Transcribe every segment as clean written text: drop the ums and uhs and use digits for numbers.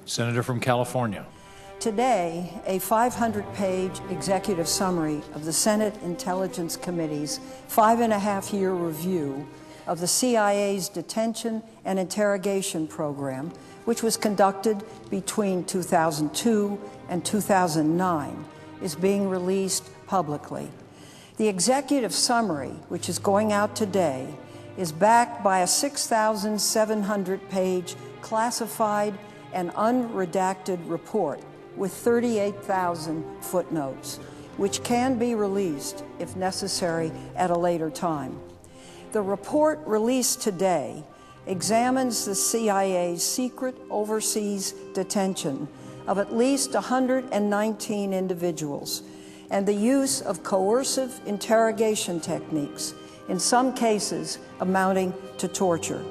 Senator from California. Today, a 500-page executive summary of the Senate Intelligence Committee's 5.5-year review of the CIA's detention and interrogation program, which was conducted between 2002 and 2009, is being released publicly. The executive summary, which is going out today, is backed by a 6,700-page classified and unredacted report with 38,000 footnotes, which can be released, if necessary, at a later time. The report released today examines the CIA's secret overseas detention of at least 119 individuals and the use of coercive interrogation techniques, in some cases amounting to torture.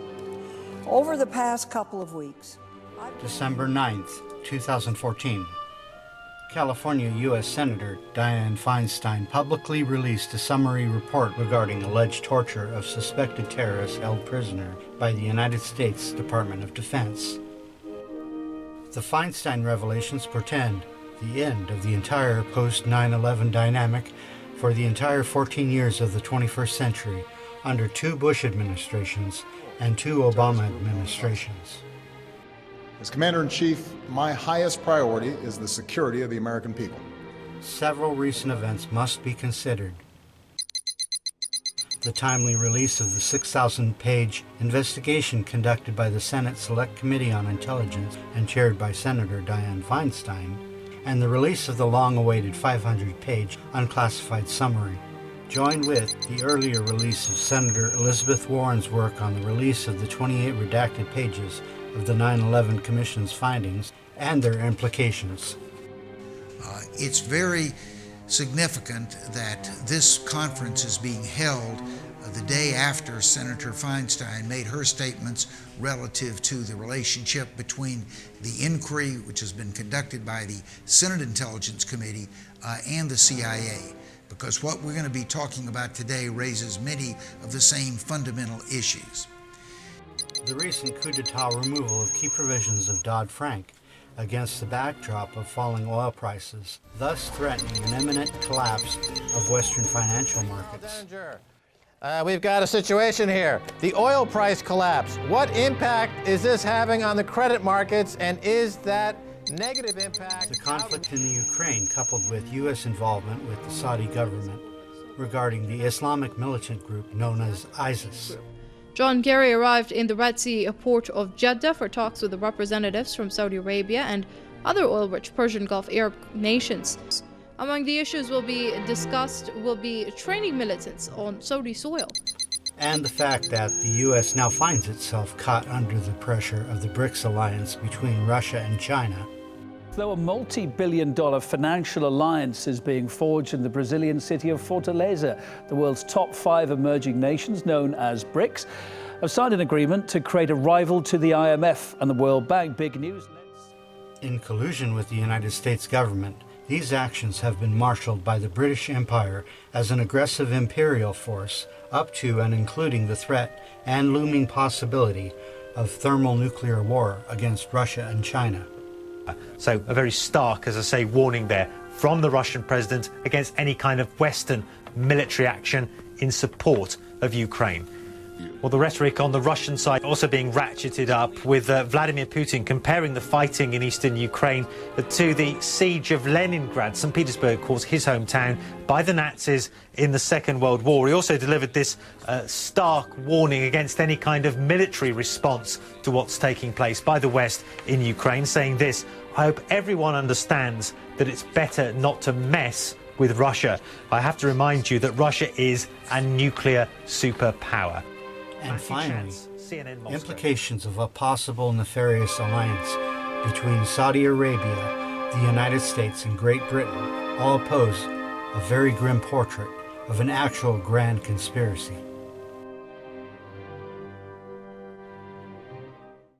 Over the past couple of weeks, December 9th, 2014, California U.S. Senator Dianne Feinstein publicly released a summary report regarding alleged torture of suspected terrorists held prisoner by the United States Department of Defense. The Feinstein revelations portend the end of the entire post-9/11 dynamic for the entire 14 years of the 21st century under 2 Bush administrations and 2 Obama administrations. As Commander-in-Chief, my highest priority is the security of the American people. Several recent events must be considered. The timely release of the 6,000-page investigation conducted by the Senate Select Committee on Intelligence and chaired by Senator Dianne Feinstein, and the release of the long-awaited 500-page unclassified summary, joined with the earlier release of Senator Elizabeth Warren's work on the release of the 28 redacted pages of the 9/11 Commission's findings and their implications. It's very significant that this conference is being held the day after Senator Feinstein made her statements relative to the relationship between the inquiry, which has been conducted by the Senate Intelligence Committee, and the CIA, because what we're going to be talking about today raises many of the same fundamental issues. The recent coup d'etat removal of key provisions of Dodd-Frank against the backdrop of falling oil prices, thus threatening an imminent collapse of Western financial markets. We've got a situation here. The oil price collapse. What impact is this having on the credit markets, and is that negative impact? The conflict in the Ukraine, coupled with U.S. involvement with the Saudi government regarding the Islamic militant group known as ISIS. John Kerry arrived in the Red Sea port of Jeddah for talks with the representatives from Saudi Arabia and other oil-rich Persian Gulf Arab nations. Among the issues will be discussed will be training militants on Saudi soil. And the fact that the U.S. now finds itself caught under the pressure of the BRICS alliance between Russia and China. Though a multi-billion-dollar financial alliance is being forged in the Brazilian city of Fortaleza, the world's top 5 emerging nations, known as BRICS, have signed an agreement to create a rival to the IMF and the World Bank. Big news. In collusion with the United States government, these actions have been marshaled by the British Empire as an aggressive imperial force, up to and including the threat and looming possibility of thermonuclear war against Russia and China. So a very stark, as I say, warning there from the Russian president against any kind of Western military action in support of Ukraine. Well, the rhetoric on the Russian side also being ratcheted up, with Vladimir Putin comparing the fighting in eastern Ukraine to the siege of Leningrad, St. Petersburg, of course, his hometown, by the Nazis in the Second World War. He also delivered this stark warning against any kind of military response to what's taking place by the West in Ukraine, saying this: "I hope everyone understands that it's better not to mess with Russia. I have to remind you that Russia is a nuclear superpower." And finally, implications of a possible nefarious alliance between Saudi Arabia, the United States, and Great Britain all pose a very grim portrait of an actual grand conspiracy.